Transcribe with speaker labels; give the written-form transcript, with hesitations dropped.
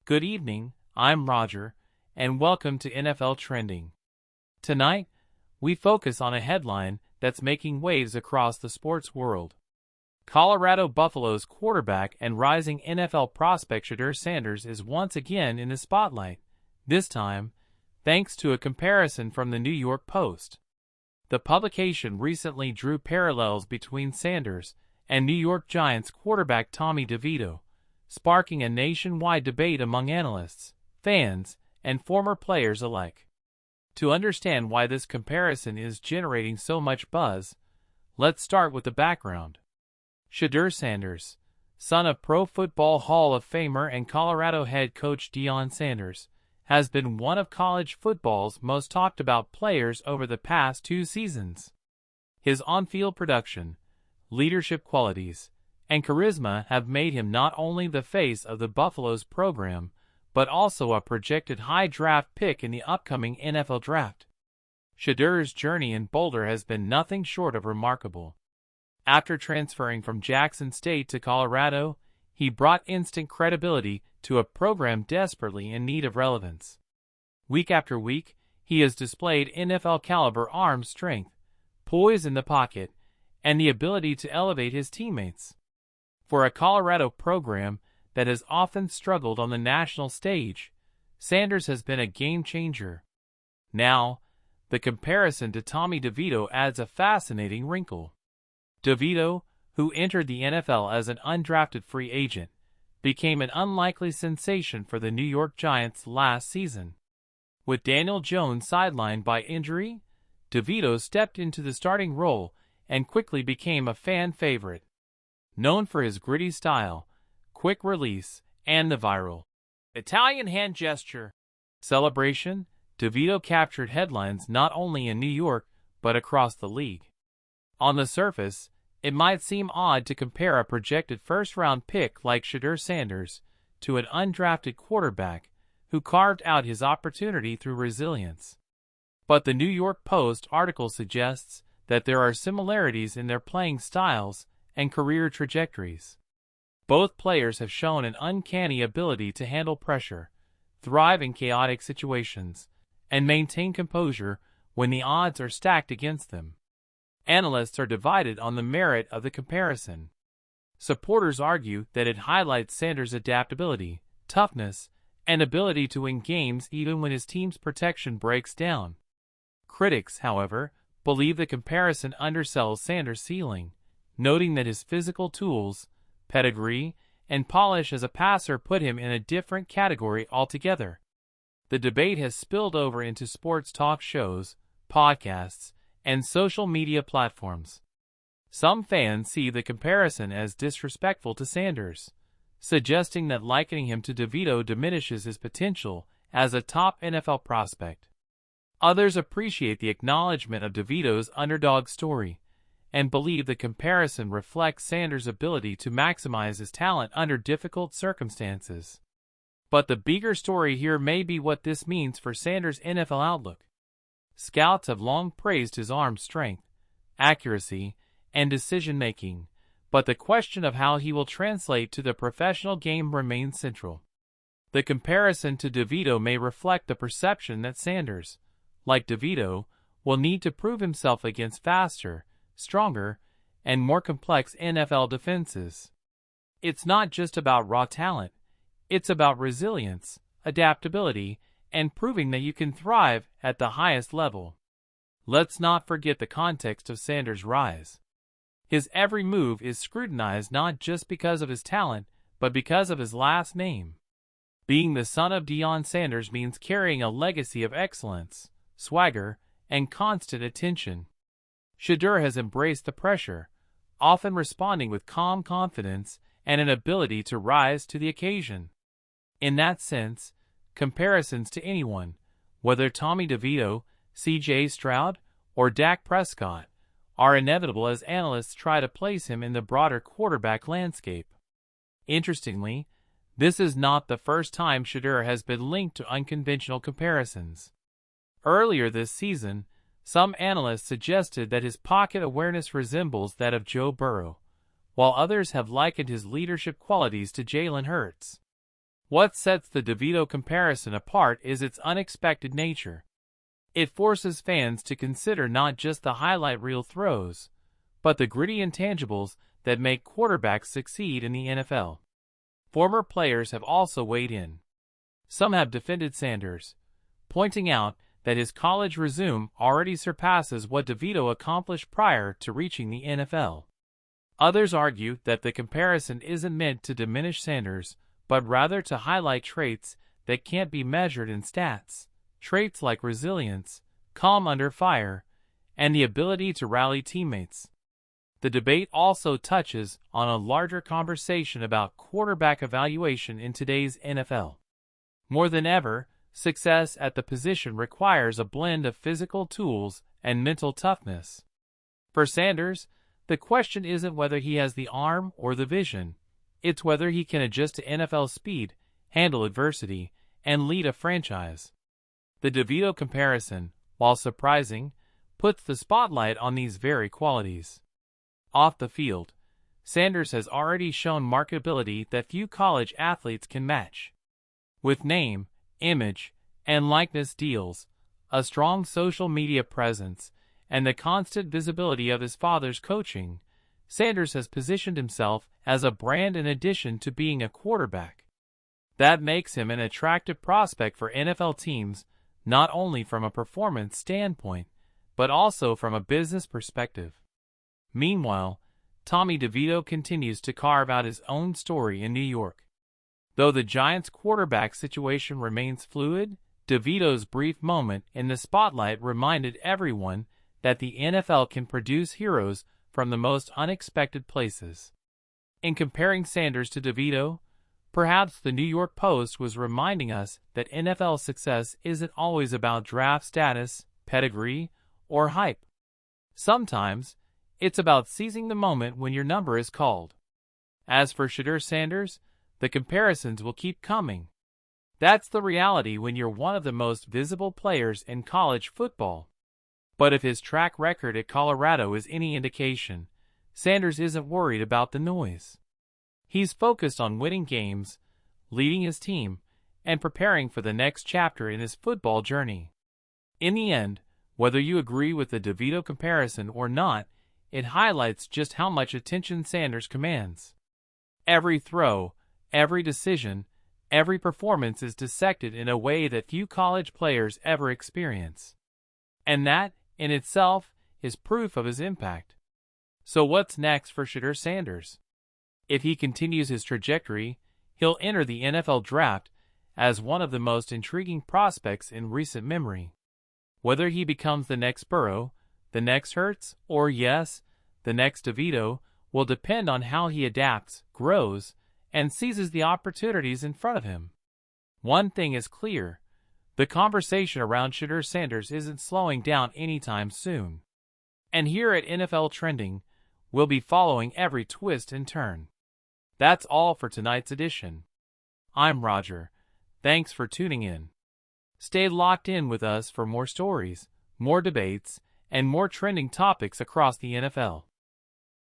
Speaker 1: Good evening, I'm Roger, and welcome to NFL Trending. Tonight, we focus on a headline that's making waves across the sports world. Colorado Buffaloes quarterback and rising NFL prospect Shedeur Sanders is once again in the spotlight, this time thanks to a comparison from the New York Post. The publication recently drew parallels between Sanders and New York Giants quarterback Tommy DeVito, sparking a nationwide debate among analysts, fans, and former players alike. To understand why this comparison is generating so much buzz, let's start with the background. Shedeur Sanders, son of Pro Football Hall of Famer and Colorado head coach Deion Sanders, has been one of college football's most talked about players over the past 2 seasons. His on-field production, leadership qualities, and charisma have made him not only the face of the Buffaloes program, but also a projected high draft pick in the upcoming NFL draft. Shedeur's journey in Boulder has been nothing short of remarkable. After transferring from Jackson State to Colorado, he brought instant credibility to a program desperately in need of relevance. Week after week, he has displayed NFL-caliber arm strength, poise in the pocket, and the ability to elevate his teammates. For a Colorado program that has often struggled on the national stage, Sanders has been a game-changer. Now, the comparison to Tommy DeVito adds a fascinating wrinkle. DeVito, who entered the NFL as an undrafted free agent, became an unlikely sensation for the New York Giants last season. With Daniel Jones sidelined by injury, DeVito stepped into the starting role and quickly became a fan favorite. Known for his gritty style, quick release, and the viral Italian hand gesture celebration, DeVito captured headlines not only in New York but across the league. On the surface, it might seem odd to compare a projected first-round pick like Shedeur Sanders to an undrafted quarterback who carved out his opportunity through resilience. But the New York Post article suggests that there are similarities in their playing styles and career trajectories. Both players have shown an uncanny ability to handle pressure, thrive in chaotic situations, and maintain composure when the odds are stacked against them. Analysts are divided on the merit of the comparison. Supporters argue that it highlights Sanders' adaptability, toughness, and ability to win games even when his team's protection breaks down. Critics, however, believe the comparison undersells Sanders' ceiling, noting that his physical tools, pedigree, and polish as a passer put him in a different category altogether. The debate has spilled over into sports talk shows, podcasts, and social media platforms. Some fans see the comparison as disrespectful to Sanders, suggesting that likening him to DeVito diminishes his potential as a top NFL prospect. Others appreciate the acknowledgement of DeVito's underdog story, and believe the comparison reflects Sanders' ability to maximize his talent under difficult circumstances. But the bigger story here may be what this means for Sanders' NFL outlook. Scouts have long praised his arm strength, accuracy, and decision-making, but the question of how he will translate to the professional game remains central. The comparison to DeVito may reflect the perception that Sanders, like DeVito, will need to prove himself against faster, stronger, and more complex NFL defenses. It's not just about raw talent, it's about resilience, adaptability, and proving that you can thrive at the highest level. Let's not forget the context of Sanders' rise. His every move is scrutinized not just because of his talent, but because of his last name. Being the son of Deion Sanders means carrying a legacy of excellence, swagger, and constant attention. Shedeur has embraced the pressure, often responding with calm confidence and an ability to rise to the occasion. In that sense, comparisons to anyone, whether Tommy DeVito, C.J. Stroud, or Dak Prescott, are inevitable as analysts try to place him in the broader quarterback landscape. Interestingly, this is not the first time Shedeur has been linked to unconventional comparisons. Earlier this season, some analysts suggested that his pocket awareness resembles that of Joe Burrow, while others have likened his leadership qualities to Jalen Hurts. What sets the DeVito comparison apart is its unexpected nature. It forces fans to consider not just the highlight reel throws, but the gritty intangibles that make quarterbacks succeed in the NFL. Former players have also weighed in. Some have defended Sanders, pointing out that his college resume already surpasses what DeVito accomplished prior to reaching the NFL. Others argue that the comparison isn't meant to diminish Sanders, but rather to highlight traits that can't be measured in stats, traits like resilience, calm under fire, and the ability to rally teammates. The debate also touches on a larger conversation about quarterback evaluation in today's NFL. More than ever, success at the position requires a blend of physical tools and mental toughness. For Sanders, the question isn't whether he has the arm or the vision, it's whether he can adjust to NFL speed, handle adversity, and lead a franchise. The DeVito comparison, while surprising, puts the spotlight on these very qualities. Off the field, Sanders has already shown marketability that few college athletes can match. With name, image, and likeness deals, a strong social media presence, and the constant visibility of his father's coaching, Sanders has positioned himself as a brand in addition to being a quarterback. That makes him an attractive prospect for NFL teams, not only from a performance standpoint, but also from a business perspective. Meanwhile, Tommy DeVito continues to carve out his own story in New York. Though the Giants' quarterback situation remains fluid, DeVito's brief moment in the spotlight reminded everyone that the NFL can produce heroes from the most unexpected places. In comparing Sanders to DeVito, perhaps the New York Post was reminding us that NFL success isn't always about draft status, pedigree, or hype. Sometimes, it's about seizing the moment when your number is called. As for Shedeur Sanders, the comparisons will keep coming. That's the reality when you're one of the most visible players in college football. But if his track record at Colorado is any indication, Sanders isn't worried about the noise. He's focused on winning games, leading his team, and preparing for the next chapter in his football journey. In the end, whether you agree with the DeVito comparison or not, it highlights just how much attention Sanders commands. Every throw, every decision, every performance is dissected in a way that few college players ever experience. And that, in itself, is proof of his impact. So what's next for Shedeur Sanders? If he continues his trajectory, he'll enter the NFL draft as one of the most intriguing prospects in recent memory. Whether he becomes the next Burrow, the next Hurts, or yes, the next DeVito, will depend on how he adapts, grows, and seizes the opportunities in front of him. One thing is clear. The conversation around Shedeur Sanders isn't slowing down anytime soon. And here at NFL Trending, we'll be following every twist and turn. That's all for tonight's edition. I'm Roger. Thanks for tuning in. Stay locked in with us for more stories, more debates, and more trending topics across the NFL.